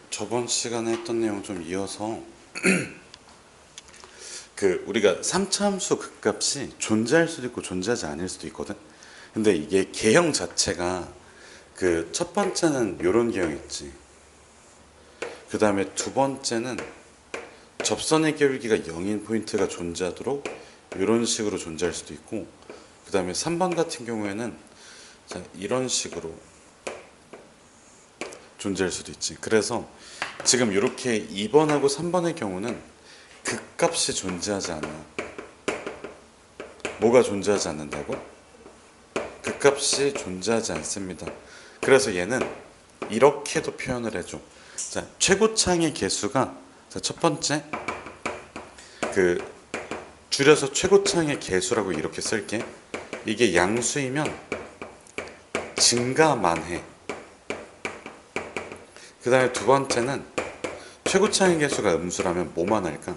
저번 시간에 했던 내용 좀 이어서 우리가 3차 함수 극값이 존재할 수도 있고 존재하지 않을 수도 있거든. 근데 이게 개형 자체가 첫 번째는 요런 개형이었지. 그 다음에 두 번째는 접선의 기울기가 0인 포인트가 존재하도록 이런 식으로 존재할 수도 있고, 그 다음에 3번 같은 경우에는 이런 식으로 존재할 수도 있지. 그래서 지금 이렇게 2번하고 3번의 경우는 극값이 존재하지 않아. 뭐가 존재하지 않는다고? 극값이 존재하지 않습니다. 그래서 얘는 이렇게도 표현을 해줘. 자, 최고창의 개수가, 자, 첫 번째 줄여서 최고창의 개수라고 이렇게 쓸게. 이게 양수이면 증가만 해. 그 다음에 두 번째는 최고창의 개수가 음수라면 뭐만 할까?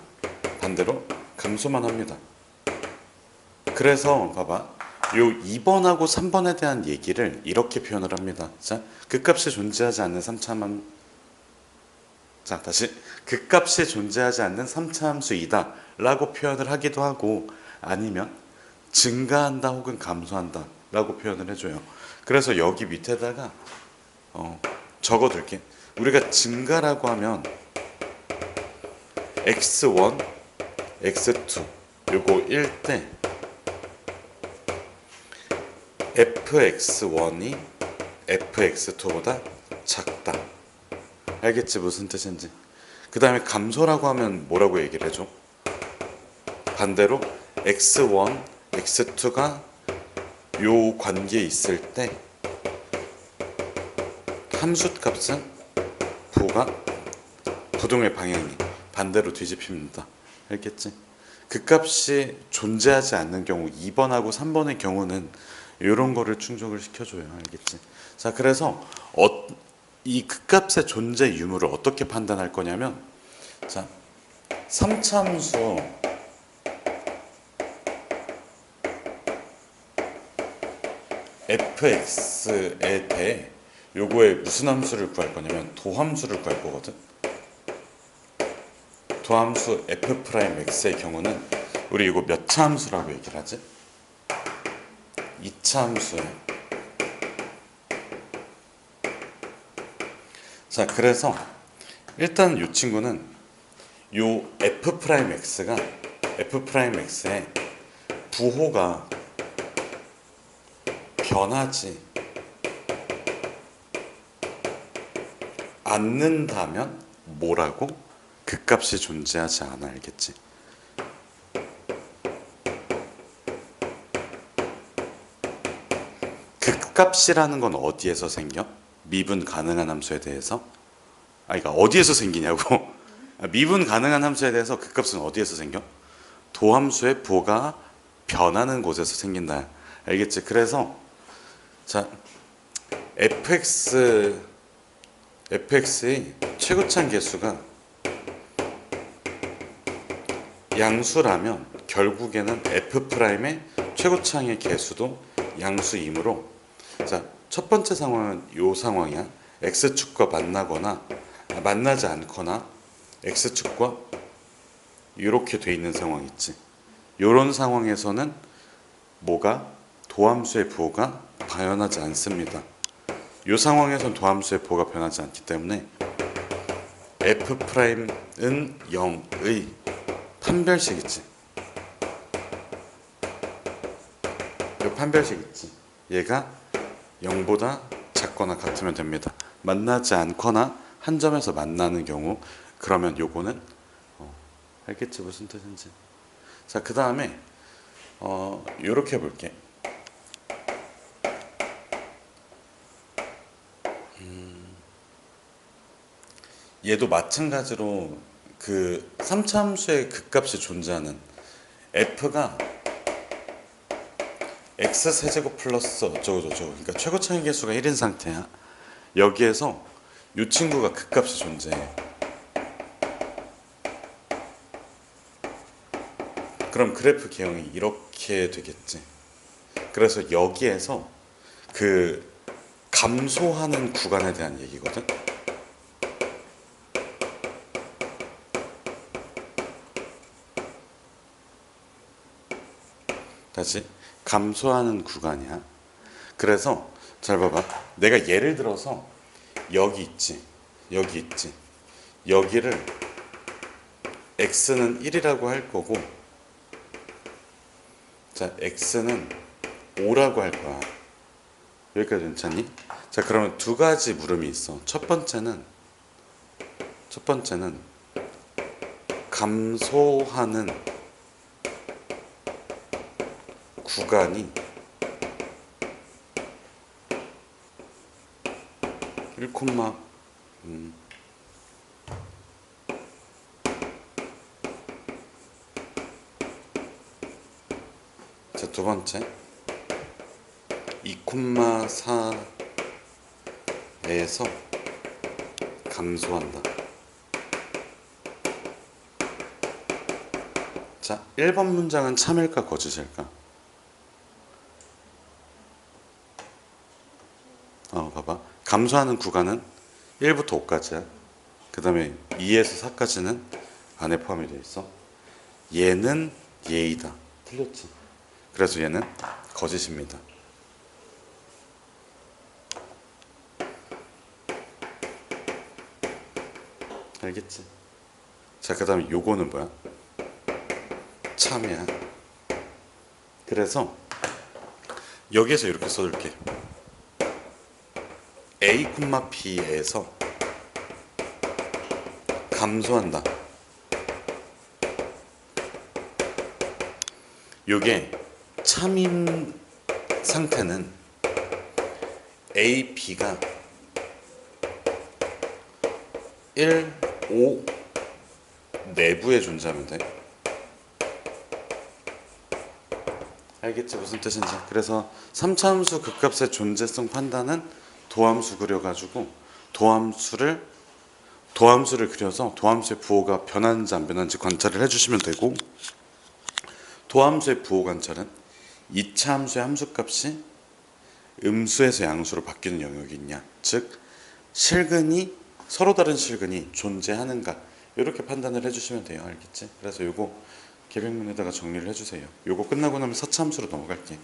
반대로 감소만 합니다. 그래서 봐봐, 요 2번하고 3번에 대한 얘기를 이렇게 표현을 합니다. 자, 극값이 존재하지 않는 3차함, 자, 다시 극값이 존재하지 않는 3차 함수이다 라고 표현을 하기도 하고, 아니면 증가한다 혹은 감소한다 라고 표현을 해줘요. 그래서 여기 밑에다가 적어둘게. 우리가 증가라고 하면 x1, x2 요거 1때 fx1이 fx2보다 작다. 알겠지? 무슨 뜻인지. 그 다음에 감소라고 하면 뭐라고 얘기를 해줘? 반대로 x1, x2가 요 관계에 있을 때 함수값은 부동의 방향이 반대로 뒤집힙니다. 알겠지? 극값이 존재하지 않는 경우 2번하고 3번의 경우는 이런 거를 충족을 시켜줘요. 알겠지? 자, 그래서 이 극값의 존재 유무를 어떻게 판단할 거냐면, 자, 3차 함수 fx에 대해 요거에 무슨 함수를 구할 거냐면 도함수를 구할 거거든. 도함수 f'x의 경우는 우리 이거 몇 차 함수라고 얘기를 하지? 2차 함수예요. 자, 그래서 일단 이 친구는 요 f'x가 f'x의 부호가 변하지 않는다면 뭐라고? 극값이 존재하지 않아. 알겠지? 극값이라는 건 어디에서 생겨? 미분 가능한 함수에 대해서? 그러니까 어디에서 생기냐고? 미분 가능한 함수에 대해서 극값은 어디에서 생겨? 도함수의 부호가 변하는 곳에서 생긴다. 알겠지? 그래서 자, fx의 최고창 개수가 양수라면 결국에는 f'의 최고창의 개수도 양수이므로, 자, 첫 번째 상황은 요 상황이야. x축과 만나거나 만나지 않거나 x축과 이렇게 돼 있는 상황 있지. 요런 상황에서는 뭐가? 도함수의 부호가 변하지 않습니다. 이 상황에선 도함수의 부호가 변하지 않기 때문에 f'은 0의 판별식 있지. 이 판별식 있지. 얘가 0보다 작거나 같으면 됩니다. 만나지 않거나 한 점에서 만나는 경우, 그러면 요거는 알겠지? 무슨 뜻인지. 자, 그 다음에 요렇게 볼게. 얘도 마찬가지로 3차 함수의 극값이 존재하는 f가 x 세제곱 플러스 어쩌고저쩌고, 그러니까 최고차의 개수가 1인 상태야. 여기에서 이 친구가 극값이 존재해. 그럼 그래프 개형이 이렇게 되겠지. 그래서 여기에서 감소하는 구간에 대한 얘기거든. 다시 감소하는 구간이야. 그래서 잘 봐봐. 내가 예를 들어서 여기 있지. 여기 있지. 여기를 x는 1이라고 할 거고, 자, x는 5라고 할 거야. 여기까지 괜찮니? 자, 그러면 두 가지 물음이 있어. 첫 번째는 감소하는 구간이 1, 자, 두 번째 2,4에서 감소한다. 자, 1번 문장은 참일까 거짓일까? 봐봐. 감소하는 구간은 1부터 5까지야. 그 다음에 2에서 4까지는 안에 포함이 되어 있어. 얘는 예이다. 틀렸지. 그래서 얘는 거짓입니다. 알겠지? 자, 그 다음에 요거는 뭐야? 참이야. 그래서 여기에서 이렇게 써줄게. A, B에서 감소한다. 요게 참인 상태는 A, B가 1, 5 내부에 존재하면 돼. 알겠지? 무슨 뜻인지. 그래서 3차 함수 극값의 존재성 판단은 도함수 그려가지고 도함수를 그려서 도함수의 부호가 변하는지 안 변하는지 관찰을 해주시면 되고, 도함수의 부호 관찰은 2차 함수의 함수값이 음수에서 양수로 바뀌는 영역이 있냐, 즉 실근이 서로 다른 실근이 존재하는가, 이렇게 판단을 해주시면 돼요. 알겠지? 그래서 요거 계획문에다가 정리를 해주세요. 요거 끝나고 나면 4차 함수로 넘어갈게.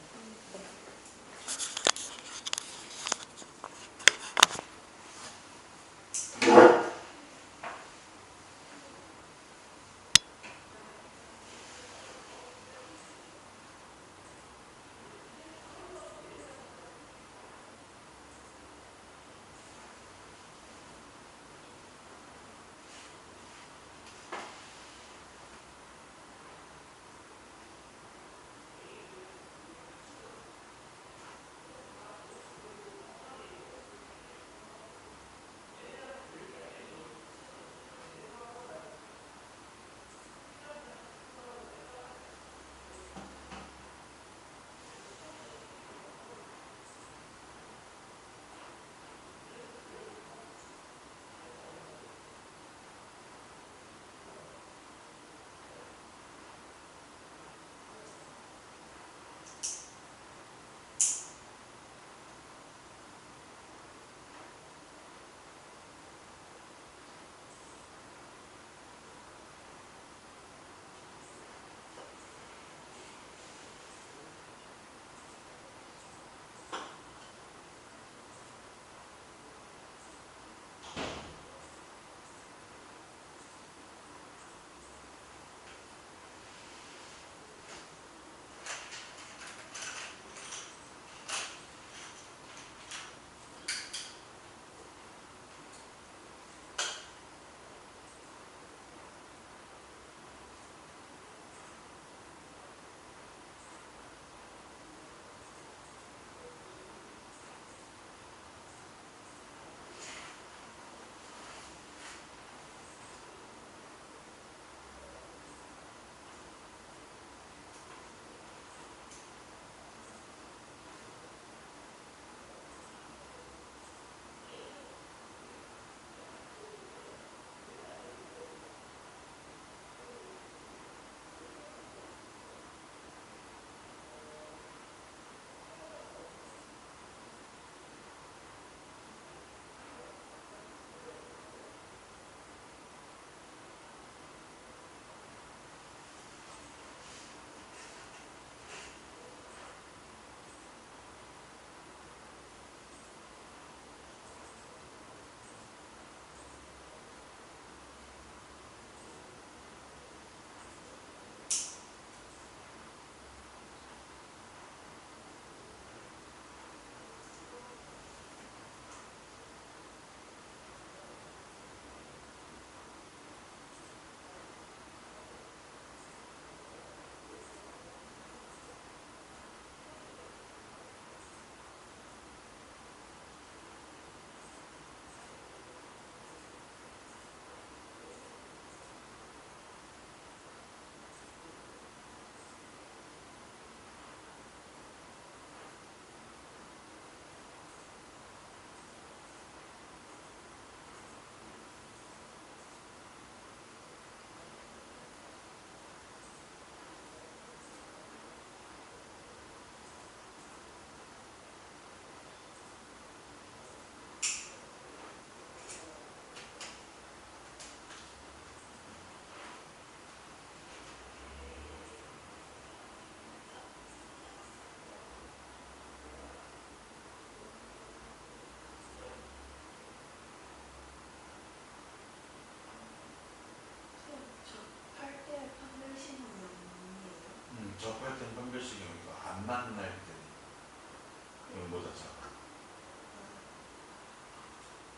만날 때 영보다 작아.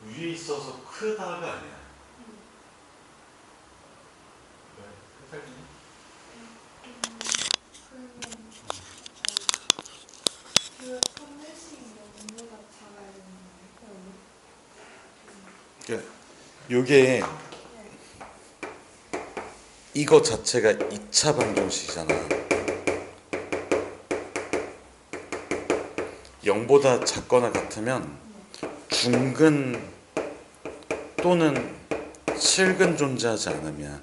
위에 있어서 크다가 아니야. 왜? 헷갈리니? 그러니까 요게 이거 자체가 2차 방정식이잖아. 0보다 작거나 같으면 중근 또는 실근 존재하지 않으면,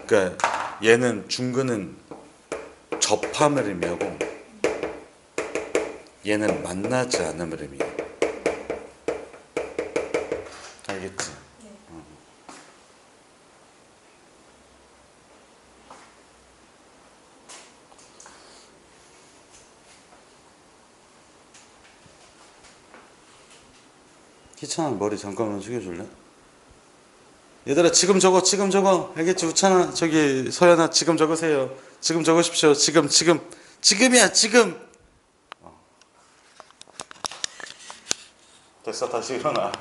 그러니까 얘는 중근은 접함을 의미하고 얘는 만나지 않음을 의미해. 알겠지? 희찬아 머리 잠깐만 숙여줄래? 얘들아 지금 적어 알겠지? 우찬아 저기 서연아 지금 적으세요. 지금 적으십시오. 지금이야 지금. 됐어 다시 일어나.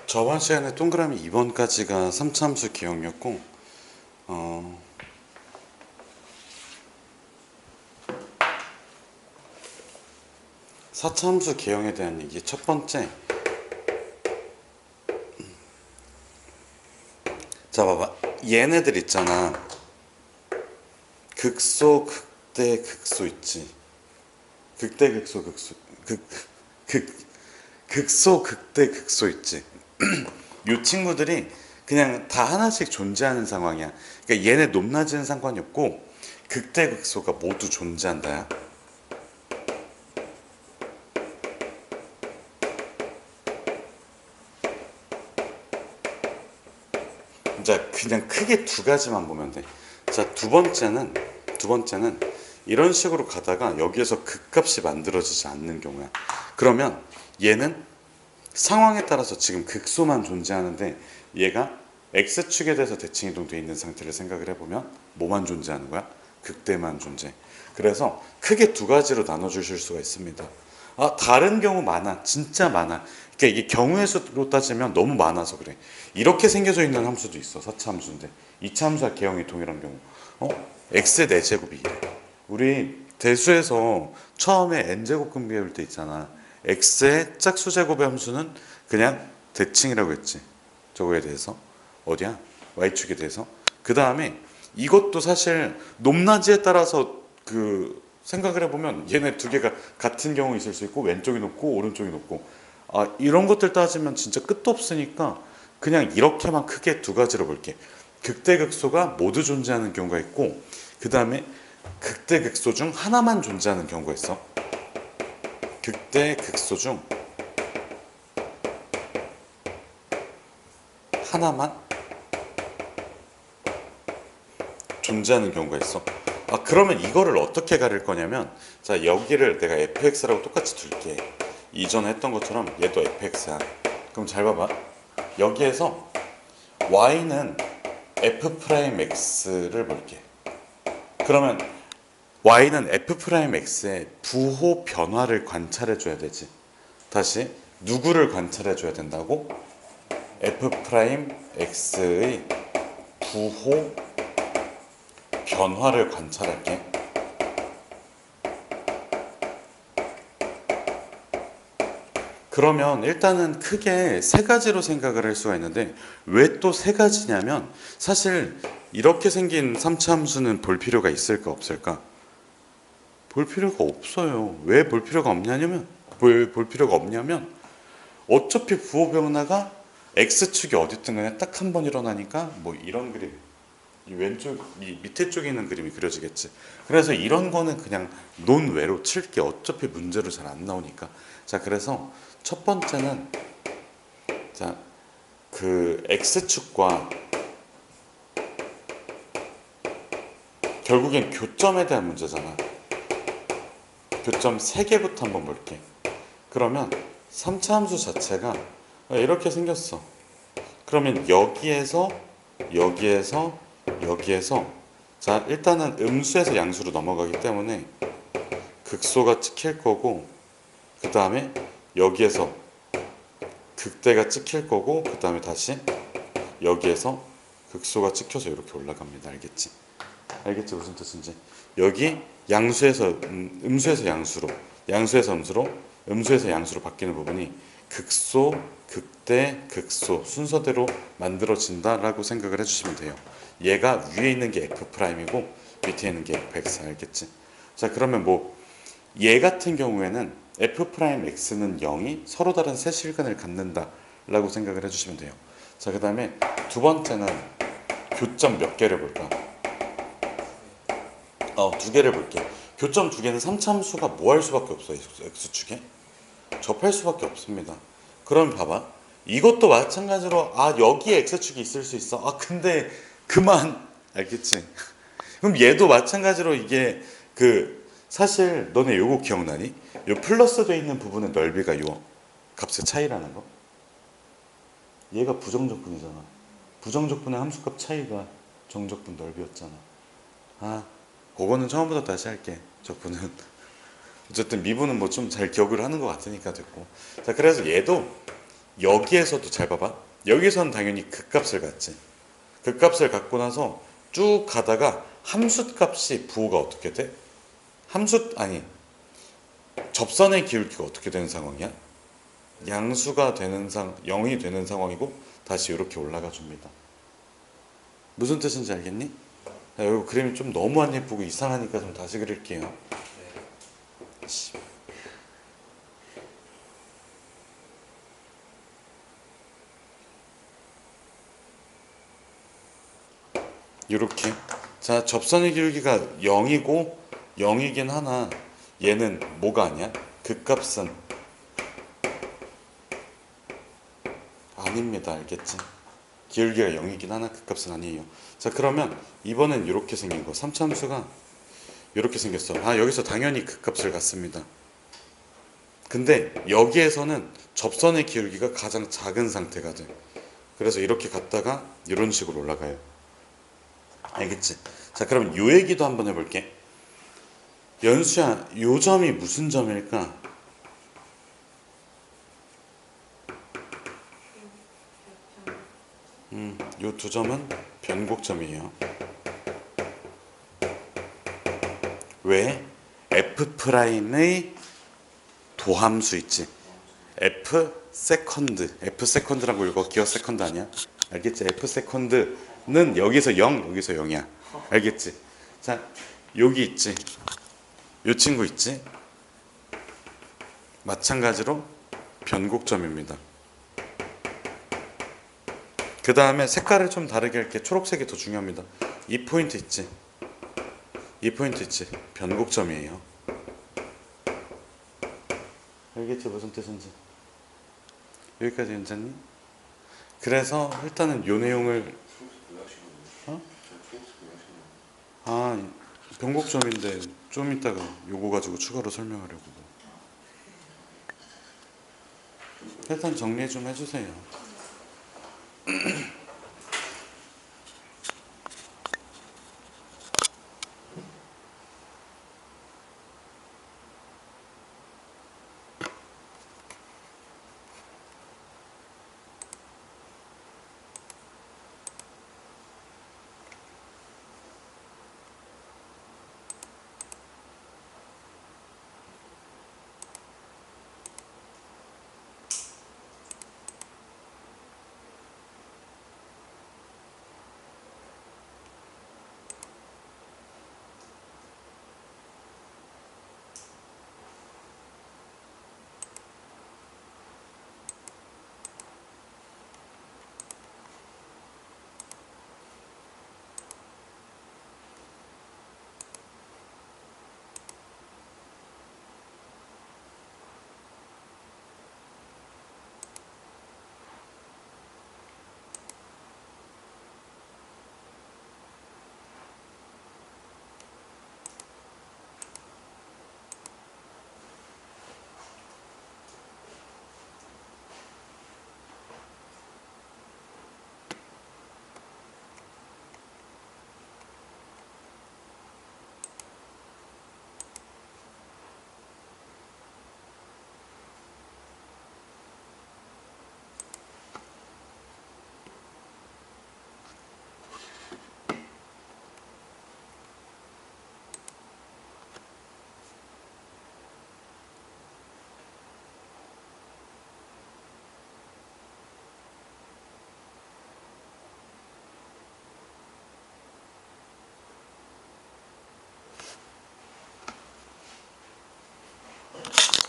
저번 시간에 동그라미 2번까지가 3차함수 기억이었고 4차함수 개형에 대한 얘기. 첫 번째, 자 봐봐, 얘네들 있잖아. 극소, 극대, 극소 있지. 극대, 극소, 극소, 극대, 극소 있지. 이 친구들이 그냥 다 하나씩 존재하는 상황이야. 그러니까 얘네 높낮이는 상관이 없고 극대, 극소가 모두 존재한다야. 자, 그냥 크게 두 가지만 보면 돼. 자, 두 번째는 이런 식으로 가다가 여기에서 극값이 만들어지지 않는 경우야. 그러면 얘는 상황에 따라서 지금 극소만 존재하는데 얘가 X축에 대해서 대칭 이동되어 있는 상태를 생각을 해보면 뭐만 존재하는 거야? 극대만 존재. 그래서 크게 두 가지로 나눠 주실 수가 있습니다. 다른 경우 많아. 진짜 많아. 그러니까 이게 경우의 수로 따지면 너무 많아서 그래. 이렇게 생겨져 있는 함수도 있어. 4차 함수인데 2차 함수와 개형이 동일한 경우. x의 4제곱이. 우리 대수에서 처음에 n제곱근 배울 때 있잖아. x의 짝수제곱의 함수는 그냥 대칭이라고 했지. 저거에 대해서. 어디야? y축에 대해서. 그 다음에 이것도 사실 높낮이에 따라서 생각을 해보면 얘네 두 개가 같은 경우 있을 수 있고 왼쪽이 높고 오른쪽이 높고 이런 것들 따지면 진짜 끝도 없으니까 그냥 이렇게만 크게 두 가지로 볼게. 극대극소가 모두 존재하는 경우가 있고 그 다음에 극대극소 중 하나만 존재하는 경우가 있어. 극대극소 중 하나만 존재하는 경우가 있어. 그러면 이거를 어떻게 가릴 거냐면 자 여기를 내가 fx라고 똑같이 둘게. 이전에 했던 것처럼 얘도 fx야. 그럼 잘 봐봐. 여기에서 y는 f'x를 볼게. 그러면 y는 f'x의 부호 변화를 관찰해 줘야 되지. 다시 누구를 관찰해 줘야 된다고? f'x의 부호 변화를 관찰할게. 그러면 일단은 크게 세 가지로 생각을 할 수가 있는데 왜 또 세 가지냐면 사실 이렇게 생긴 3차 함수는 볼 필요가 있을까 없을까? 볼 필요가 없어요. 왜 볼 필요가 없냐면 볼 필요가 없냐면 어차피 부호 변화가 x축이 어디 있든 간에 딱 한 번 일어나니까 뭐 이런 그림 이 밑에 쪽에 있는 그림이 그려지겠지. 그래서 이런 거는 그냥 논외로 칠게. 어차피 문제로 잘 안 나오니까. 자, 그래서 첫 번째는 자, x축과 결국엔 교점에 대한 문제잖아. 교점 3개부터 한번 볼게. 그러면 3차 함수 자체가 이렇게 생겼어. 그러면 여기에서 자 일단은 음수에서 양수로 넘어가기 때문에 극소가 찍힐 거고 그 다음에 여기에서 극대가 찍힐 거고 그 다음에 다시 여기에서 극소가 찍혀서 이렇게 올라갑니다. 알겠지? 알겠지 무슨 뜻인지. 여기 음수에서 양수로 음수에서 양수로 바뀌는 부분이 극소, 극대, 극소 순서대로 만들어진다라고 생각을 해주시면 돼요. 얘가 위에 있는 게 F'이고 밑에 있는 게 Fx. 알겠지? 자 그러면 얘 같은 경우에는 F'X는 0이 서로 다른 세 실근을 갖는다라고 생각을 해주시면 돼요. 자 그 다음에 두 번째는 교점 몇 개를 볼까? 두 개를 볼게. 교점 두 개는 3차 함수가 뭐 할 수밖에 없어요. X축에 접할 수밖에 없습니다. 그럼 봐봐. 이것도 마찬가지로 여기에 X축이 있을 수 있어. 근데 그만. 알겠지? 그럼 얘도 마찬가지로 이게 사실 너네 요거 기억나니? 요 플러스 돼 있는 부분의 넓이가 요 값의 차이라는 거. 얘가 부정적분이잖아. 부정적분의 함수값 차이가 정적분 넓이였잖아. 그거는 처음부터 다시 할게. 적분은 어쨌든 미분은 뭐 좀 잘 기억을 하는 것 같으니까 됐고. 자 그래서 얘도 여기에서도 잘 봐봐. 여기서는 당연히 극값을 갖지. 극값을 갖고 나서 쭉 가다가 함수값이 부호가 어떻게 돼? 접선의 기울기가 어떻게 되는 상황이야? 양수가 되는 0이 되는 상황이고 다시 이렇게 올라가 줍니다. 무슨 뜻인지 알겠니? 여기 그림이 좀 너무 안 예쁘고 이상하니까 좀 다시 그릴게요. 이렇게. 자 접선의 기울기가 0이고 0이긴 하나 얘는 뭐가 아니야? 극값은 아닙니다. 알겠지? 기울기가 0이긴 하나 극값은 아니에요. 자 그러면 이번엔 이렇게 생긴 거 3차 함수가 이렇게 생겼어. 여기서 당연히 극값을 갖습니다. 근데 여기에서는 접선의 기울기가 가장 작은 상태가 돼. 그래서 이렇게 갔다가 이런 식으로 올라가요. 알겠지? 자 그럼 요 얘기도 한번 해볼게. 연수야, 요 점이 무슨 점일까? 요 두 점은 변곡점이에요. 왜? F 프라임의 도함수 있지. F 세컨드. F 세컨드라고 이거 기어 세컨드 아니야? 알겠지? F 세컨드는 여기서 0, 여기서 0이야. 알겠지? 자, 여기 있지. 요 친구 있지? 마찬가지로 변곡점입니다. 그 다음에 색깔을 좀 다르게 할게. 초록색이 더 중요합니다. 이 포인트 있지? 이 포인트 있지? 변곡점이에요. 알겠지? 무슨 뜻인지. 여기까지 괜찮니? 그래서 일단은 요 내용을 어? 아, 변곡점인데 좀 이따가 요거 가지고 추가로 설명하려고. 일단 정리 좀 해주세요.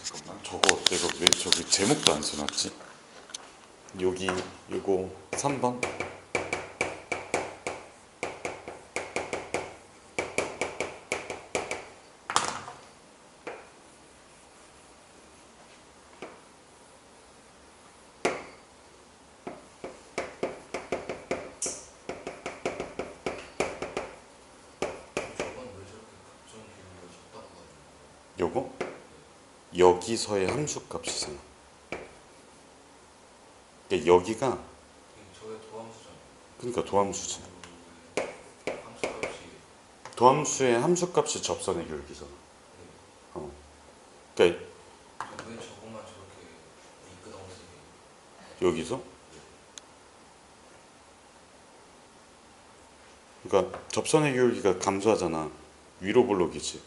잠깐만, 저거 어때? 이거 왜 저기 제목도 안 써놨지? 여기 이거 3번. 요거 여기서의 함수값이잖아. 그러니까 여기가 그러니까 도함수지. 도함수의 함수값이 접선의 교육이잖아. 그러니까 여기서 그러니까 접선의 교육이가 감소하잖아. 위로 볼록이지.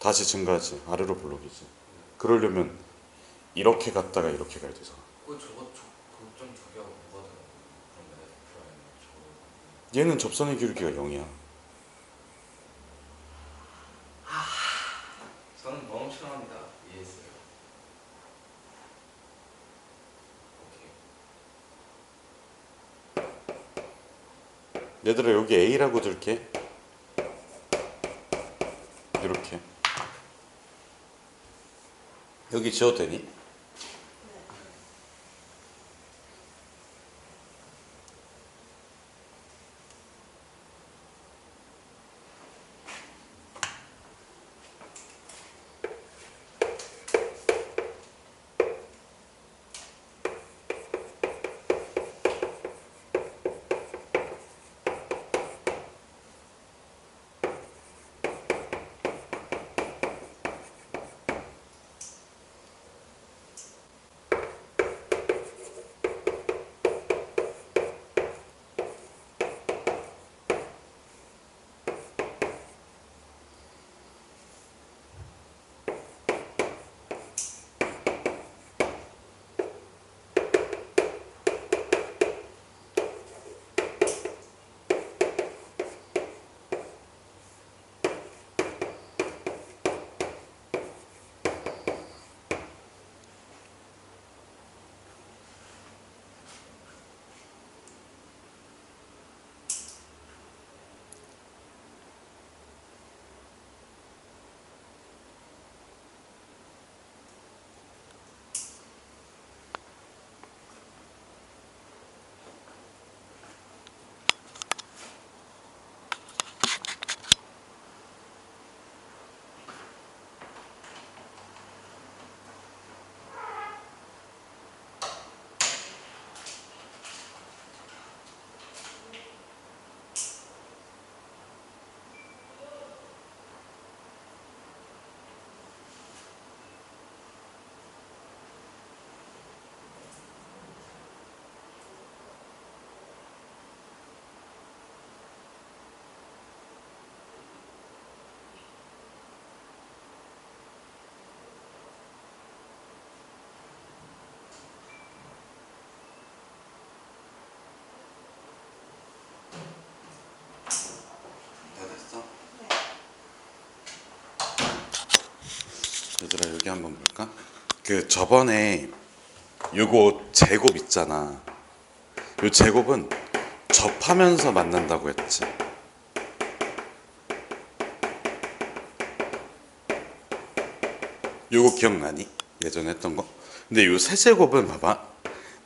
다시 증가하지. 아래로 볼록이지. 그러려면 이렇게 갔다가 이렇게 가야 되잖아. 얘는 접선의 기울기가 0이야. 저는 너무 싫어합니다. 이해했어요. 오케이. 얘들아 여기 A라고 둘게. 이렇게. 여기 지워도 되니? 여기 한번 볼까? 그 저번에 요거 제곱 있잖아. 요 제곱은 접하면서 만난다고 했지. 요거 기억나니? 예전에 했던 거. 근데 요 세제곱은 봐봐.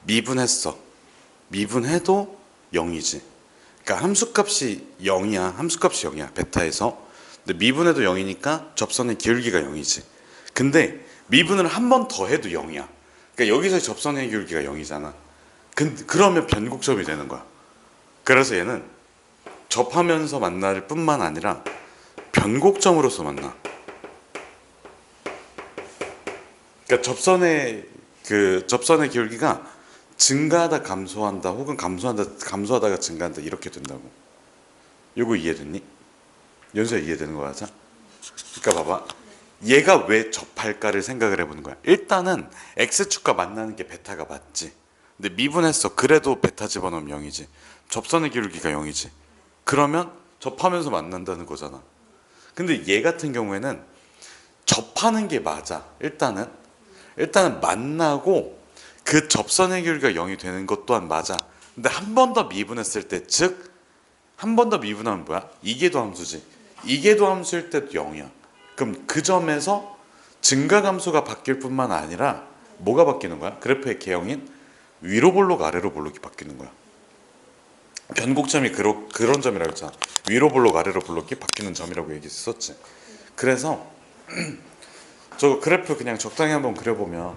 미분했어. 미분해도 0이지. 그러니까 함수값이 0이야. 함수값이 0이야. 베타에서. 근데 미분해도 0이니까 접선의 기울기가 0이지. 근데 미분을 한 번 더 해도 0이야. 그러니까 여기서 접선의 기울기가 0이잖아. 그러면 변곡점이 되는 거야. 그래서 얘는 접하면서 만날 뿐만 아니라 변곡점으로서 만나. 그러니까 접선의 기울기가 증가하다 감소한다 혹은 감소하다가 증가한다 이렇게 된다고. 요거 이해됐니? 연수야 이해되는 거 맞아? 그러니까 봐봐. 얘가 왜 접할까를 생각을 해보는 거야. 일단은 x축과 만나는 게 베타가 맞지. 근데 미분했어. 그래도 베타 집어넣으면 0이지. 접선의 기울기가 0이지. 그러면 접하면서 만난다는 거잖아. 근데 얘 같은 경우에는 접하는 게 맞아. 일단은 만나고 그 접선의 기울기가 0이 되는 것 또한 맞아. 근데 한 번 더 미분했을 때, 즉 한 번 더 미분하면 뭐야? 이계도 함수지. 이계도 함수일 때도 0이야. 그럼 그 점에서 증가감수가 바뀔 뿐만 아니라 뭐가 바뀌는 거야? 그래프의 개형인 위로 볼록 아래로 볼록이 바뀌는 거야. 변곡점이 그런 점이라고 했잖아. 위로 볼록 아래로 볼록이 바뀌는 점이라고 얘기했었지. 그래서 저 그래프 그냥 적당히 한번 그려보면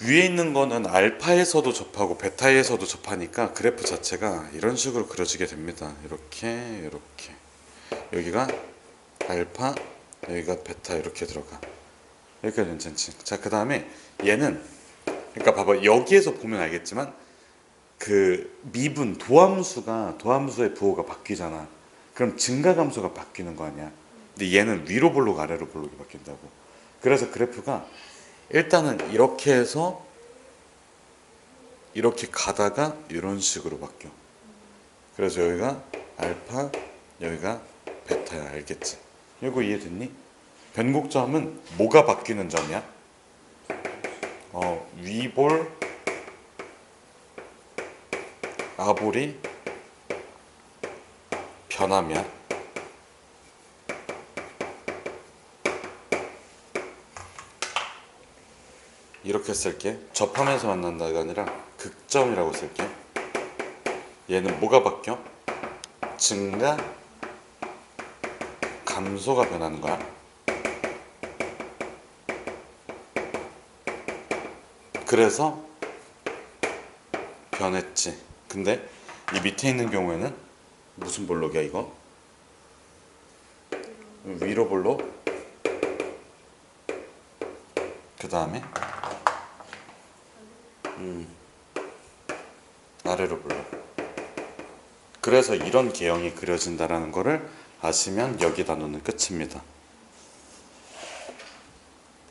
위에 있는 거는 알파에서도 접하고 베타에서도 접하니까 그래프 자체가 이런 식으로 그려지게 됩니다. 이렇게 여기가 알파, 여기가 베타 이렇게 들어가. 여기까지 괜찮지? 자, 그 다음에 얘는 그러니까 봐봐. 여기에서 보면 알겠지만 그 미분 도함수의 부호가 바뀌잖아. 그럼 증가감수가 바뀌는 거 아니야. 근데 얘는 위로 볼록 아래로 볼록이 바뀐다고. 그래서 그래프가 일단은 이렇게 해서 이렇게 가다가 이런 식으로 바뀌어. 그래서 여기가 알파, 여기가 베타야. 알겠지? 이거 이해됐니? 변곡점은 뭐가 바뀌는 점이야? 위볼, 아볼이 변하면 이렇게 쓸게. 접하면서 만난다가 아니라 극점이라고 쓸게. 얘는 뭐가 바뀌어? 증가, 감소가 변하는 거야. 그래서 변했지. 근데 이 밑에 있는 경우에는 무슨 볼록이야 이거? 위로 볼록, 그 다음에 아래로 볼록. 그래서 이런 개형이 그려진다라는 거를 아시면 여기 단어는 끝입니다.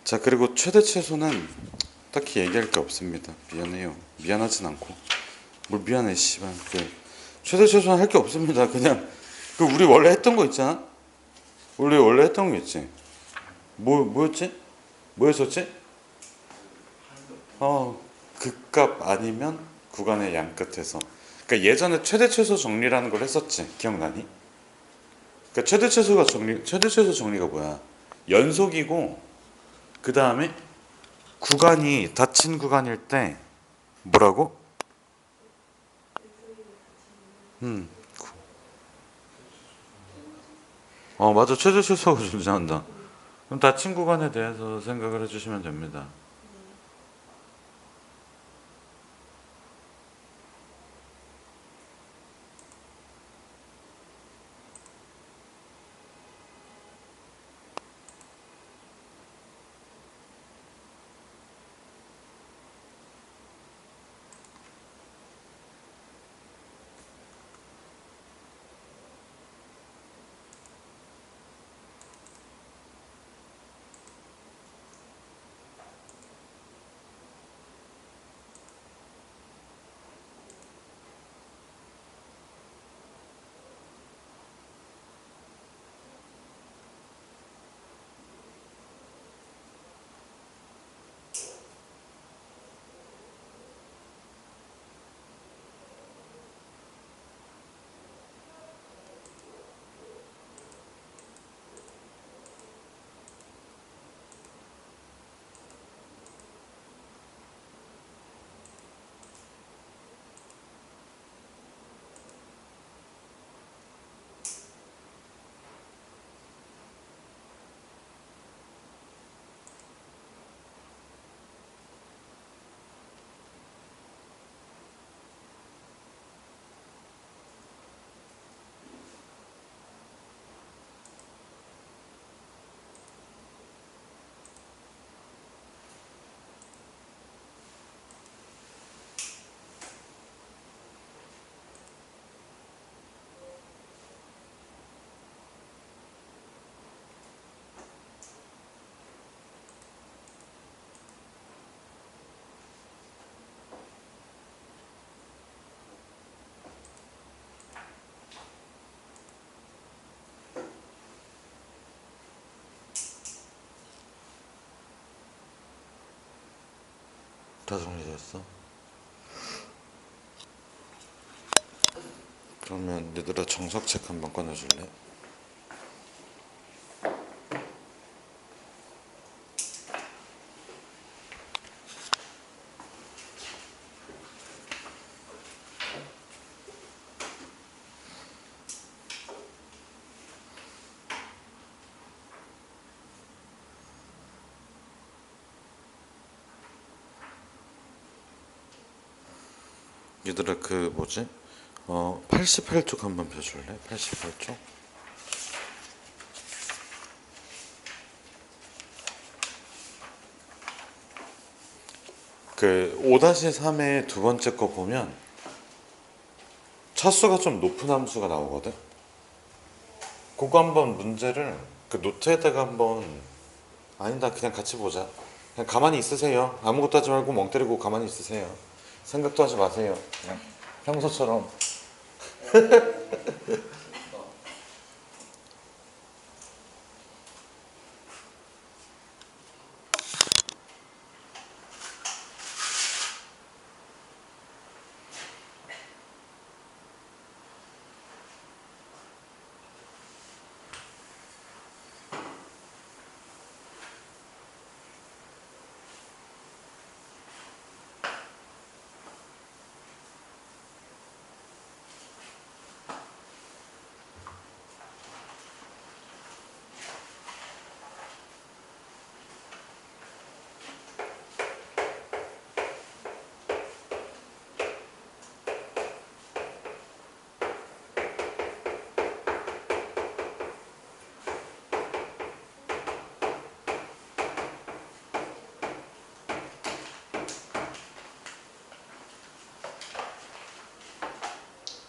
자, 그리고 최대 최소는 딱히 얘기할 게 없습니다. 미안해요. 미안하진 않고. 뭘 미안해, 씨발. 최대 최소는 할 게 없습니다. 그냥 우리 원래 했던 거 있잖아. 원래 했던 거 있지. 뭐였지? 뭐였었지? 극값 아니면 구간의 양 끝에서. 그러니까 예전에 최대 최소 정리라는 걸 했었지. 기억나니? 그러니까 최대 최소 정리가 뭐야? 연속이고 그 다음에 구간이 닫힌 구간일 때 뭐라고? 맞아. 최대 최소가 존재한다. 그럼 닫힌 구간에 대해서 생각을 해주시면 됩니다. 다 정리됐어? 그러면 얘들아 정석책 한번 꺼내줄래? 얘들아 그 뭐지? 88쪽 한번 펴줄래? 88쪽? 그 5-3의 두 번째 거 보면 차수가 좀 높은 함수가 나오거든? 그거 한번 문제를 그 노트에다가 한번 아니다 그냥 같이 보자. 그냥 가만히 있으세요. 아무것도 하지 말고 멍 때리고 가만히 있으세요. 생각도 하지 마세요. 그냥 평소처럼.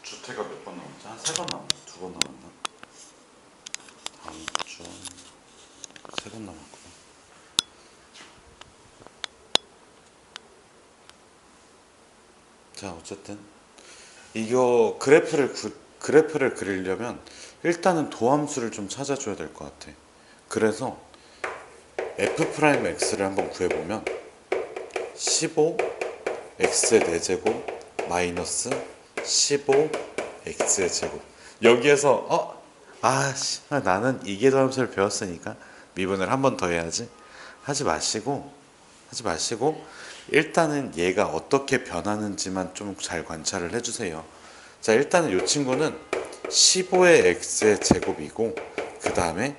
주태가 몇 번 남았지? 한 3번 남았나? 2번 남았나? 다음 주 3번 남았구나. 자 어쨌든 이거 그래프를 그리려면 일단은 도함수를 좀 찾아줘야 될 것 같아. 그래서 f'x를 한번 구해보면 15 x의 4제곱 마이너스 15 x의 제곱. 여기에서 나는 이계 도함수를 배웠으니까 미분을 한 번 더 해야지 하지 마시고 일단은 얘가 어떻게 변하는지만 좀 잘 관찰을 해주세요. 자 일단은 이 친구는 15의 x의 제곱이고 그 다음에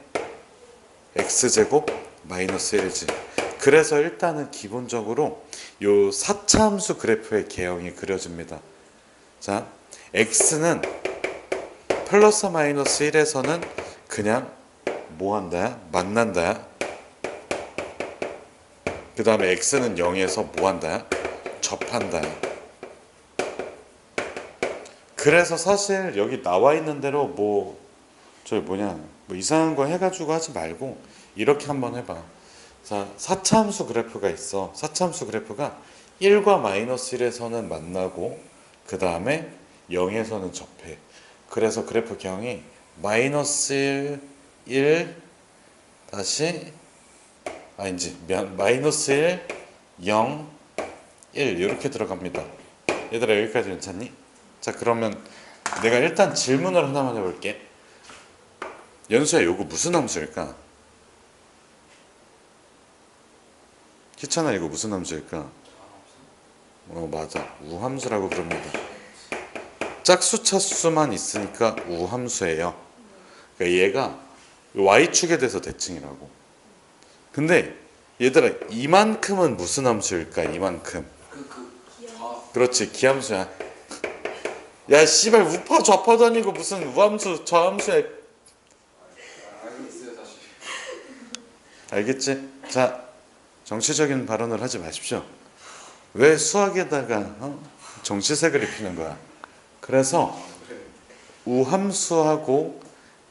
x제곱 마이너스 1이지. 그래서 일단은 기본적으로 요 4차 함수 그래프의 개형이 그려집니다. 자 x는 플러스 마이너스 1에서는 그냥 뭐한다야? 만난다야. 그 다음에 x는 0에서 뭐한다야? 접한다야. 그래서 사실 여기 나와 있는 대로 뭐 이상한 거 해가지고 하지 말고 이렇게 한번 해봐. 자 4차 함수 그래프가 있어. 4차 함수 그래프가 1과 마이너스 1에서는 만나고 그 다음에 0에서는 접해. 그래서 그래프 경이 마이너스 1 다시 마이너스 1 0 1 이렇게 들어갑니다. 얘들아 여기까지 괜찮니? 자 그러면 내가 일단 질문을 하나만 해볼게. 연수야 요거 무슨 함수일까? 희찬아 이거 무슨 함수일까? 맞아 우함수라고 부릅니다. 짝수 차수만 있으니까 우함수예요. 그러니까 얘가 y축에 대해서 대칭이라고. 근데 얘들아 이만큼은 무슨 함수일까? 이만큼 그렇지 기함수야. 야 씨발 우파 좌파도 아니고 무슨 우함수 좌함수야. 알겠어요 다시. 알겠지? 자 정치적인 발언을 하지 마십시오. 왜 수학에다가 정치색을 입히는 거야? 그래서 우함수하고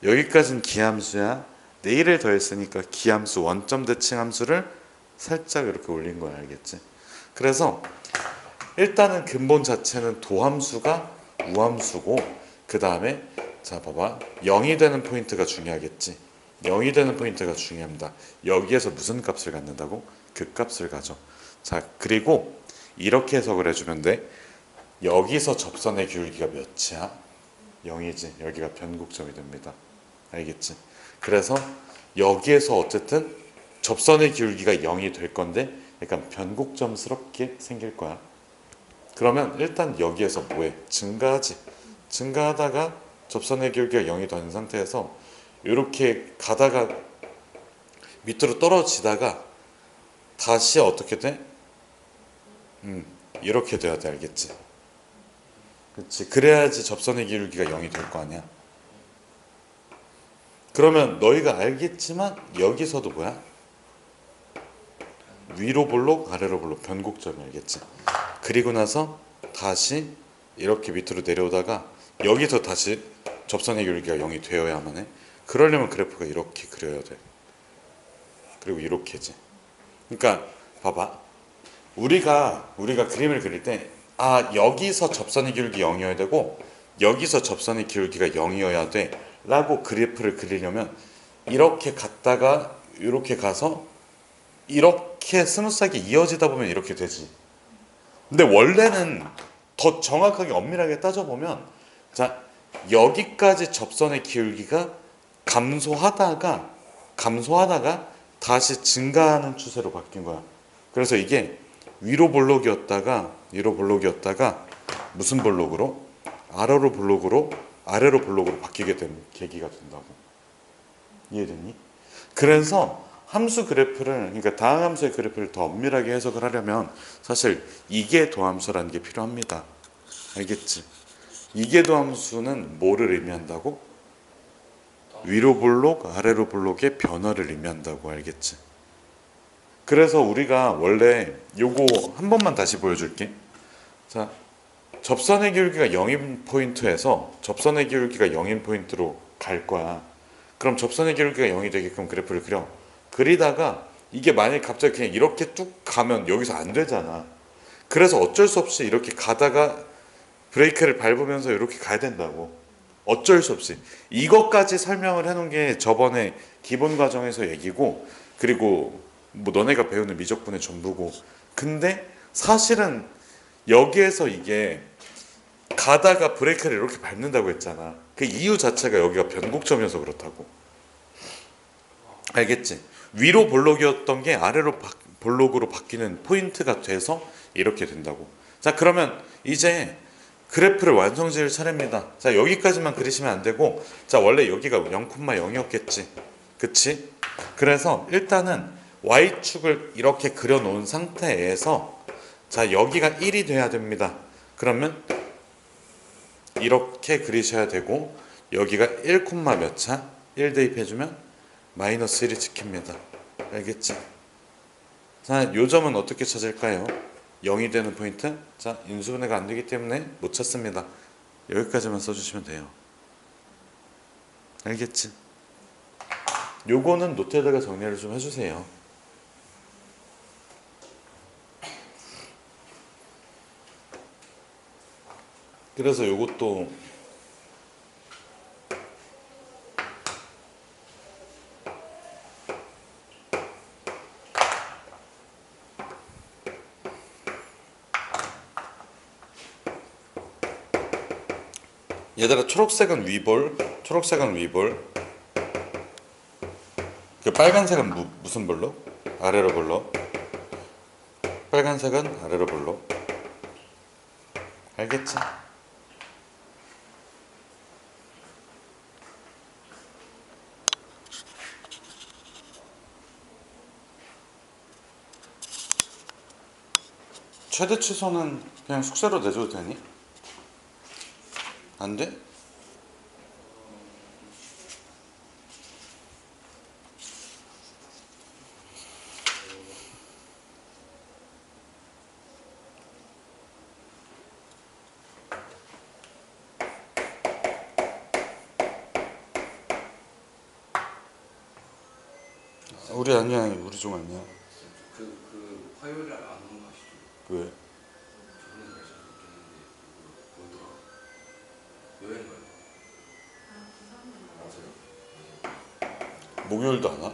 여기까지는 기함수야. 내일을 더했으니까 기함수 원점 대칭 함수를 살짝 이렇게 올린 거야. 알겠지? 그래서 일단은 근본 자체는 도함수가 우함수고 그 다음에 자 봐봐 0이 되는 포인트가 중요하겠지. 0이 되는 포인트가 중요합니다. 여기에서 무슨 값을 갖는다고? 그 값을 가져. 자 그리고 이렇게 해석을 해주면 돼. 여기서 접선의 기울기가 몇이야? 0이지. 여기가 변곡점이 됩니다. 알겠지? 그래서 여기에서 어쨌든 접선의 기울기가 0이 될 건데 약간 변곡점스럽게 생길 거야. 그러면 일단 여기에서 뭐해? 증가하지. 증가하다가 접선의 기울기가 0이 된 상태에서 이렇게 가다가 밑으로 떨어지다가 다시 어떻게 돼? 이렇게 돼야 돼. 알겠지? 그렇지. 그래야지 접선의 기울기가 0이 될 거 아니야. 그러면 너희가 알겠지만 여기서도 뭐야? 위로 볼록 아래로 볼록 변곡점이 알겠지? 그리고 나서 다시 이렇게 밑으로 내려오다가 여기서 다시 접선의 기울기가 0이 되어야만 해. 그러려면 그래프가 이렇게 그려야 돼. 그리고 이렇게지. 그러니까 봐봐. 우리가 그림을 그릴 때 여기서 접선의 기울기 0이어야 되고 여기서 접선의 기울기가 0이어야 돼 라고 그래프를 그리려면 이렇게 갔다가 이렇게 가서 이렇게 스무스하게 이어지다 보면 이렇게 되지. 근데 원래는 더 정확하게 엄밀하게 따져보면 자 여기까지 접선의 기울기가 감소하다가 다시 증가하는 추세로 바뀐 거야. 그래서 이게 위로 볼록이었다가 무슨 볼록으로? 아래로 볼록으로 바뀌게 된 계기가 된다고. 이해됐니? 그래서 함수 그래프를, 그러니까 다항함수의 그래프를 더 엄밀하게 해석을 하려면 사실 이계도함수라는 게 필요합니다. 알겠지? 이계도함수는 뭐를 의미한다고? 위로 볼록, 아래로 볼록의 변화를 의미한다고. 알겠지? 그래서 우리가 원래 요거 한 번만 다시 보여줄게. 자, 접선의 기울기가 0인 포인트에서 접선의 기울기가 0인 포인트로 갈 거야. 그럼 접선의 기울기가 0이 되게끔 그래프를 그려. 그리다가 이게 만약에 갑자기 그냥 이렇게 쭉 가면 여기서 안 되잖아. 그래서 어쩔 수 없이 이렇게 가다가 브레이크를 밟으면서 이렇게 가야 된다고. 어쩔 수 없이. 이것까지 설명을 해놓은 게 저번에 기본 과정에서 얘기고, 그리고 뭐 너네가 배우는 미적분의 전부고. 근데 사실은 여기에서 이게 가다가 브레이크를 이렇게 밟는다고 했잖아. 그 이유 자체가 여기가 변곡점이어서 그렇다고. 알겠지? 위로 볼록이었던 게 아래로 볼록으로 바뀌는 포인트가 돼서 이렇게 된다고. 자, 그러면 이제 그래프를 완성 지을 차례입니다. 자, 여기까지만 그리시면 안 되고, 자, 원래 여기가 0,0이었겠지. 그치? 그래서 일단은 y축을 이렇게 그려 놓은 상태에서 자, 여기가 1이 돼야 됩니다. 그러면 이렇게 그리셔야 되고, 여기가 1, 몇 차? 1 대입해주면 마이너스 1이 찍힙니다. 알겠지? 자, 요 점은 어떻게 찾을까요? 0이 되는 포인트? 자, 인수분해가 안 되기 때문에 못 찾습니다. 여기까지만 써주시면 돼요. 알겠지? 요거는 노트에다가 정리를 좀 해주세요. 그래서 요것도 얘들아, 초록색은 위볼, 그 빨간색은 무슨 볼로? 아래로 볼로. 빨간색은 아래로 볼로. 알겠지? 최대 취소는 그냥 숙제로 내줘도 되니? 안 돼? 우리 아니야, 우리 종 아니야. 그 화요일에 안 오는 거 아시죠? 왜? 저는 잘 모르겠는데 뭐더라? 여행 가요. 맞아요? 목요일도 안 와?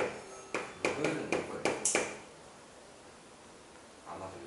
화요일은 올 거예요. 안 하세요?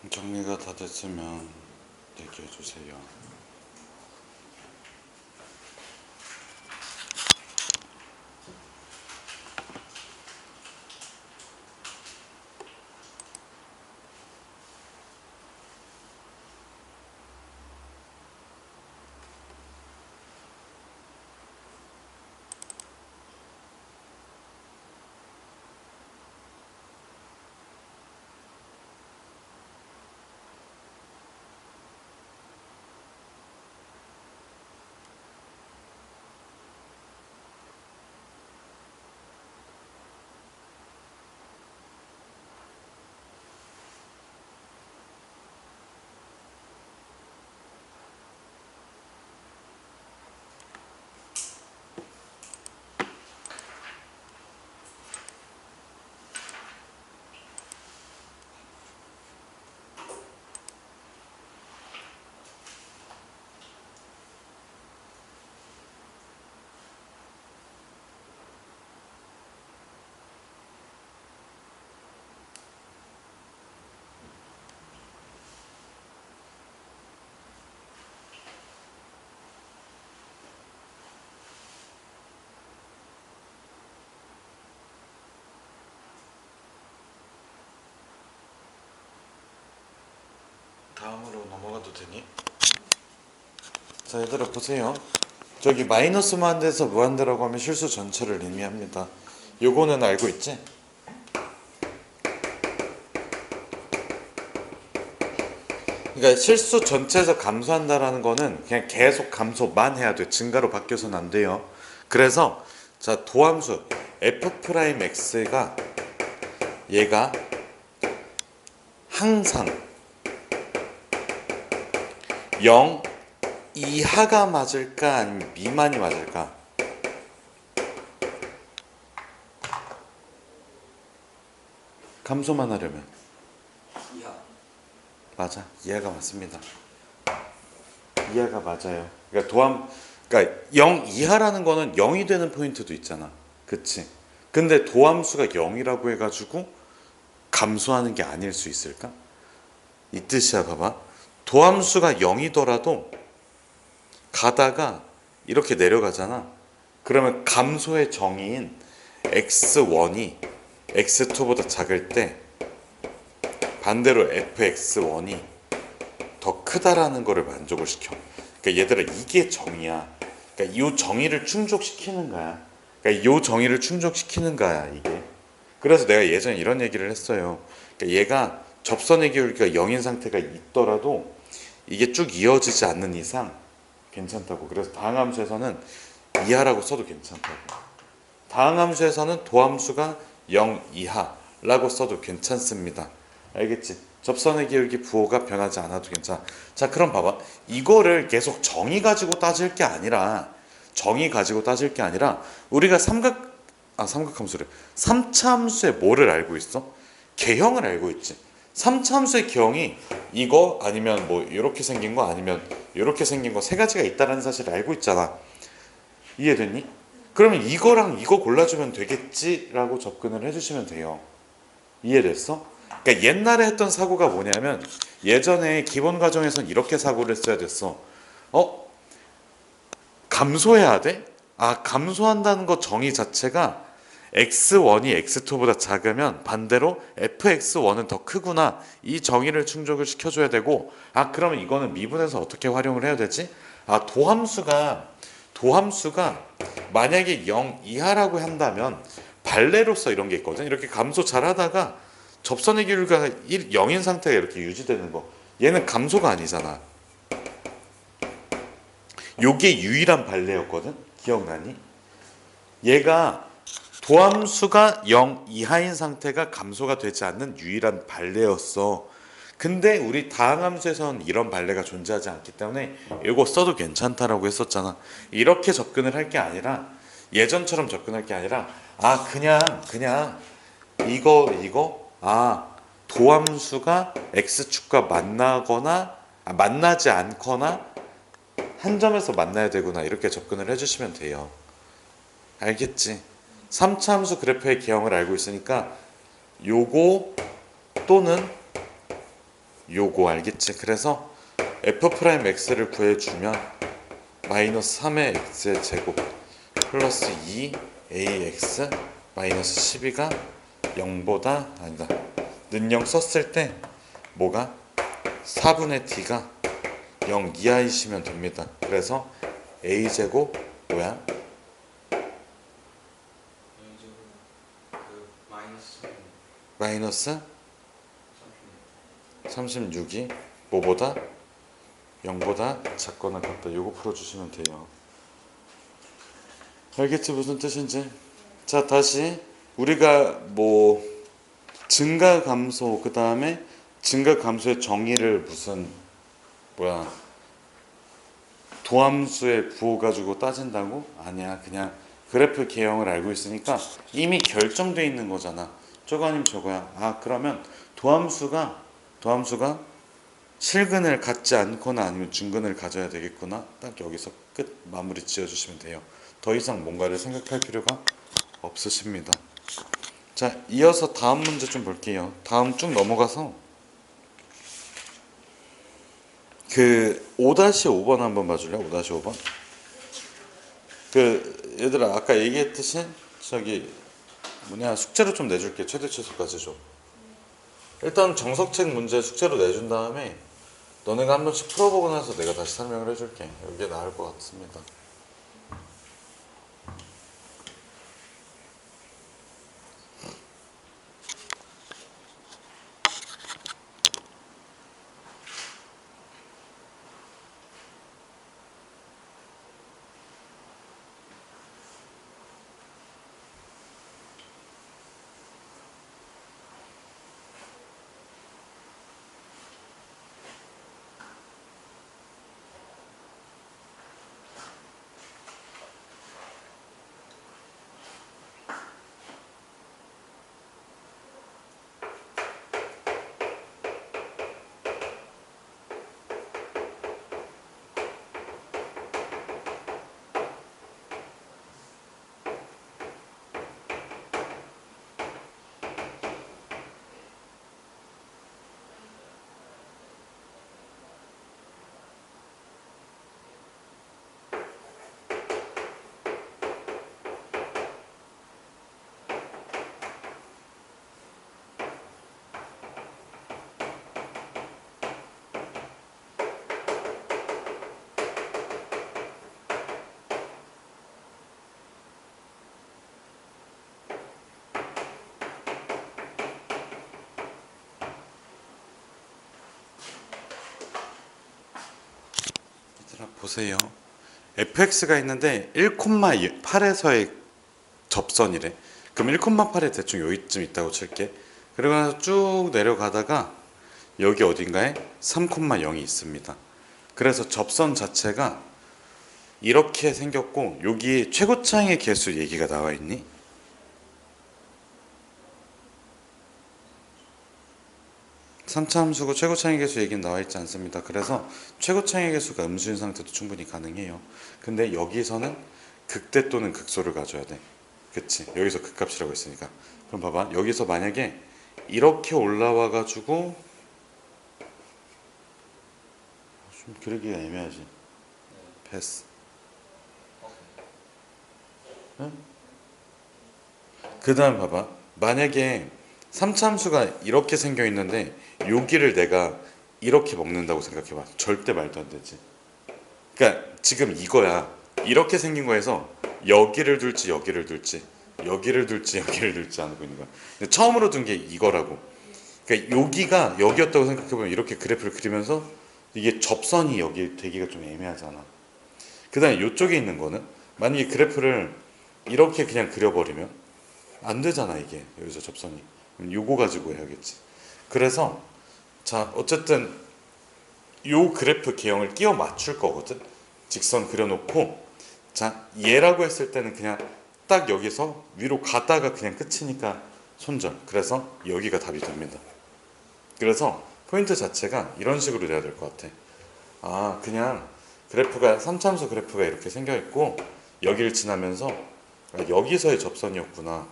정리가 다 됐으면 얘기해 주세요. 다음으로 넘어가도 되니? 자, 얘들아 보세요. 저기 마이너스 무한대에서 무한대라고 하면 실수 전체를 의미합니다. 요거는 알고 있지? 그러니까 실수 전체에서 감소한다라는 거는 그냥 계속 감소만 해야 돼. 증가로 바뀌어서는 안 돼요. 그래서 자, 도함수 f'x가 얘가 항상 0 이하가 맞을까 아니면 미만이 맞을까? 감소만 하려면 이하. 맞아. 이하가 맞습니다. 이하가 맞아요. 그러니까 0 이하라는 거는 0이 되는 포인트도 있잖아. 그치? 근데 도함수가 0이라고 해가지고 감소하는 게 아닐 수 있을까? 이 뜻이야. 봐봐. 도함수가 0이더라도 가다가 이렇게 내려가잖아. 그러면 감소의 정의인 x1이 x2보다 작을 때 반대로 fx1이 더 크다라는 거를 만족을 시켜. 그러니까 얘들아 이게 정의야. 그러니까 이 정의를 충족시키는 거야. 그러니까 이 정의를 충족시키는 거야 이게. 그래서 내가 예전에 이런 얘기를 했어요. 그러니까 얘가 접선의 기울기가 0인 상태가 있더라도 이게 쭉 이어지지 않는 이상 괜찮다고. 그래서 다항함수에서는 이하라고 써도 괜찮다고. 다항함수에서는 도함수가 0 이하라고 써도 괜찮습니다. 알겠지? 접선의 기울기 부호가 변하지 않아도 괜찮아. 자, 그럼 봐봐. 이거를 계속 정의 가지고 따질 게 아니라 우리가 삼각함수를 3차 함수의 뭐를 알고 있어? 개형을 알고 있지. 3차 함수의 개형이 이거 아니면 뭐 이렇게 생긴 거 아니면 이렇게 생긴 거 세 가지가 있다는 사실을 알고 있잖아. 이해됐니? 그러면 이거랑 이거 골라주면 되겠지라고 접근을 해주시면 돼요. 이해됐어? 그러니까 옛날에 했던 사고가 뭐냐면 예전에 기본 과정에선 이렇게 사고를 했어야 됐어. 감소해야 돼? 감소한다는 거 정의 자체가 x1이 x2보다 작으면 반대로 fx1은 더 크구나. 이 정의를 충족을 시켜줘야 되고 그러면 이거는 미분에서 어떻게 활용을 해야 되지? 도함수가 만약에 0 이하라고 한다면 발레로서 이런 게 있거든. 이렇게 감소 잘 하다가 접선의 기울기가 0인 상태가 이렇게 유지되는 거. 얘는 감소가 아니잖아. 요게 유일한 발레였거든. 기억나니? 얘가 도함수가 0 이하인 상태가 감소가 되지 않는 유일한 발레였어. 근데 우리 다항함수에서는 이런 발레가 존재하지 않기 때문에 이거 써도 괜찮다라고 했었잖아. 이렇게 접근을 할 게 아니라 예전처럼 접근할 게 아니라 그냥 이거 도함수가 x축과 만나지 않거나 한 점에서 만나야 되구나 이렇게 접근을 해주시면 돼요. 알겠지? 3차 함수 그래프의 개형을 알고 있으니까 요거 또는 요거 알겠지? 그래서 f'x를 구해주면 마이너스 3의 x의 제곱 플러스 2ax 마이너스 12가 0보다 아니다 는 0 썼을 때 뭐가 4분의 t가 0 이하이시면 됩니다. 그래서 a제곱 뭐야? 그 마이너스 3 마이너스 36 36이 뭐보다? 0보다 작거나 같다. 요거 풀어주시면 돼요. 알겠지? 무슨 뜻인지? 자, 다시 우리가 뭐 증가 감소 그 다음에 증가 감소의 정의를 무슨 뭐야 도함수에 부어가지고 따진다고? 아니야. 그냥 그래프 개형을 알고 있으니까 이미 결정돼 있는 거잖아. 저거 아니면 저거야. 아, 그러면 도함수가 실근을 갖지 않거나 아니면 중근을 가져야 되겠구나. 딱 여기서 끝 마무리 지어주시면 돼요. 더 이상 뭔가를 생각할 필요가 없으십니다. 자, 이어서 다음 문제 좀 볼게요. 다음 쭉 넘어가서 그 5-5번 한번 봐줄래? 5-5번. 그 얘들아 아까 얘기했듯이 저기 뭐냐 숙제로 좀 내줄게. 최대 최소까지 좀. 일단 정석책 문제 숙제로 내준 다음에 너네가 한 번씩 풀어보고 나서 내가 다시 설명을 해줄게. 이게 나을 것 같습니다. 얘들아 보세요. fx가 있는데 1,8에서의 접선이래. 그럼 1,8에 대충 여기쯤 있다고 칠게. 그리고 나서 쭉 내려가다가 여기 어딘가에 3,0이 있습니다. 그래서 접선 자체가 이렇게 생겼고 여기 최고차항의 개수 얘기가 나와 있니? 3차 함수고 최고차항의 개수 얘기는 나와 있지 않습니다. 그래서 최고차항의 개수가 음수인 상태도 충분히 가능해요. 근데 여기서는 극대 또는 극소를 가져야 돼. 그치? 여기서 극값이라고 했으니까. 그럼 봐봐. 여기서 만약에 이렇게 올라와 가지고 좀 그러기가 애매하지. 패스. 응? 그 다음 봐봐. 만약에 3차 함수가 이렇게 생겨 있는데 여기를 내가 이렇게 먹는다고 생각해봐. 절대 말도 안 되지. 그러니까 지금 이거야. 이렇게 생긴 거에서 여기를 둘지 여기를 둘지 여기를 둘지 여기를 둘지 안 하고 있는 거야. 근데 처음으로 둔 게 이거라고. 그러니까 여기가 여기였다고 생각해보면 이렇게 그래프를 그리면서 이게 접선이 여기 되기가 좀 애매하잖아. 그 다음에 이쪽에 있는 거는 만약에 그래프를 이렇게 그냥 그려버리면 안 되잖아. 이게 여기서 접선이. 그럼 요거 가지고 해야겠지. 그래서 자 어쨌든 요 그래프 개형을 끼워 맞출 거거든. 직선 그려놓고 자 얘라고 했을 때는 그냥 딱 여기서 위로 가다가 그냥 끝이니까 손절. 그래서 여기가 답이 됩니다. 그래서 포인트 자체가 이런 식으로 돼야 될 것 같아. 아 그냥 그래프가 3참수 그래프가 이렇게 생겨 있고 여기를 지나면서 아, 여기서의 접선이었구나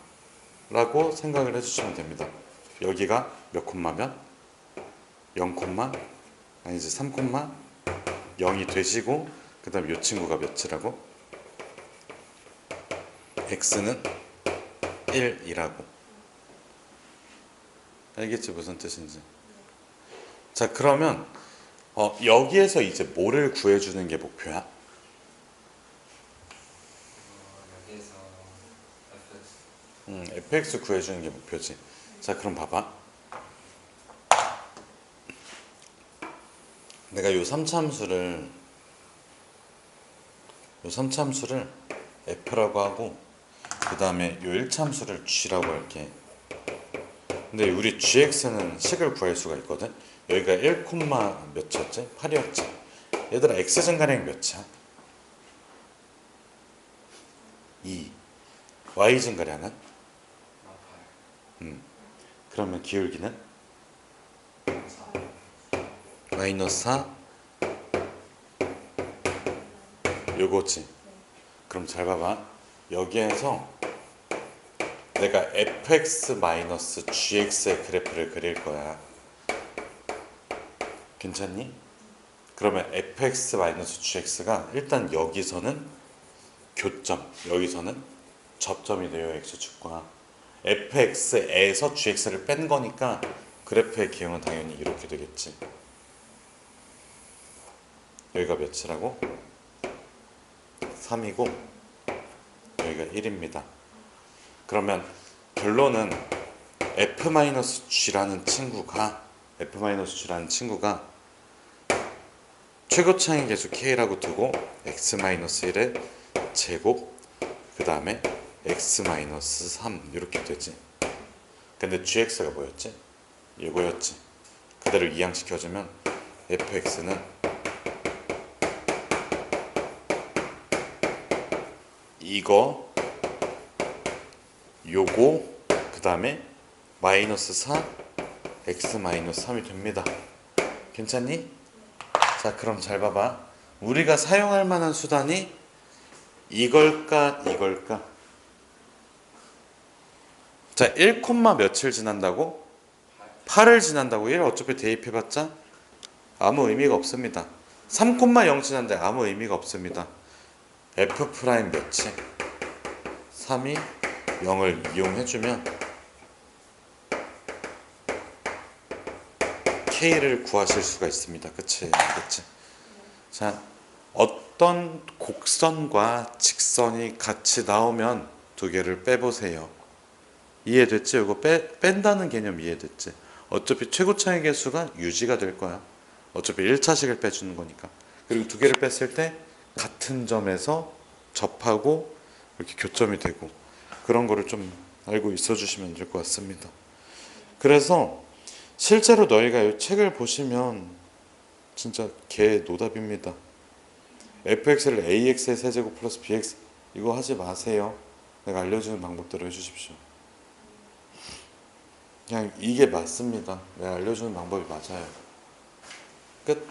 라고 생각을 해주시면 됩니다. 여기가 몇 콤마면? 0, 아니지 3, 0이 되시고 그 다음 이 친구가 몇이라고? x는 1이라고. 알겠지 무슨 뜻인지. 자 그러면 여기에서 이제 뭐를 구해주는 게 목표야? 여기에서 fx fx 구해주는 게 목표지. 자 그럼 봐봐. 내가 요 3차함수를 f라고 하고 그 다음에 요 1차함수를 g라고 할게. 근데 우리 gx는 식을 구할 수가 있거든. 여기가 1, 몇이었지? 8이었지. 얘들아 x 증가량이 몇이야? 2. y 증가량은? 그러면 기울기는? 마이너스 4 요거지. 그럼 잘 봐봐. 여기에서 내가 fx-gx의 그래프를 그릴 거야. 괜찮니? 그러면 fx-gx가 일단 여기서는 교점, 여기서는 접점이 돼요. x축과 fx에서 gx를 뺀 거니까 그래프의 기형은 당연히 이렇게 되겠지. 여기가 몇이라고? 3이고 여기가 1입니다. 그러면 결론은 f-g라는 친구가 최고 차이 계수 k라고 두고 x-1의 제곱 그 다음에 x-3 이렇게 되지. 근데 gx가 뭐였지? 이거였지. 그대로 이항시켜주면 fx는 이거 요거 그 다음에 마이너스 4 x-3이 됩니다. 괜찮니? 자 그럼 잘 봐봐. 우리가 사용할 만한 수단이 이걸까? 자 1, 며칠 지난다고? 8을 지난다고. 1 어차피 대입해봤자 아무 의미가 없습니다. 3, 0 지난데 아무 의미가 없습니다. f 프라임 몇이? 3이 0을 이용해주면 k를 구하실 수가 있습니다. 그치? 자, 어떤 곡선과 직선이 같이 나오면 두 개를 빼보세요. 이해됐지? 이거 뺀다는 개념 이해됐지? 어차피 최고 차이 계수가 유지가 될 거야. 어차피 1차식을 빼주는 거니까. 그리고 두 개를 뺐을 때 같은 점에서 접하고 이렇게 교점이 되고 그런 거를 좀 알고 있어 주시면 될 것 같습니다. 그래서 실제로 너희가 이 책을 보시면 진짜 개 노답입니다. fx를 ax의 세제곱 플러스 bx 이거 하지 마세요. 내가 알려주는 방법대로 해주십시오. 그냥 이게 맞습니다. 내가 알려주는 방법이 맞아요. 끝.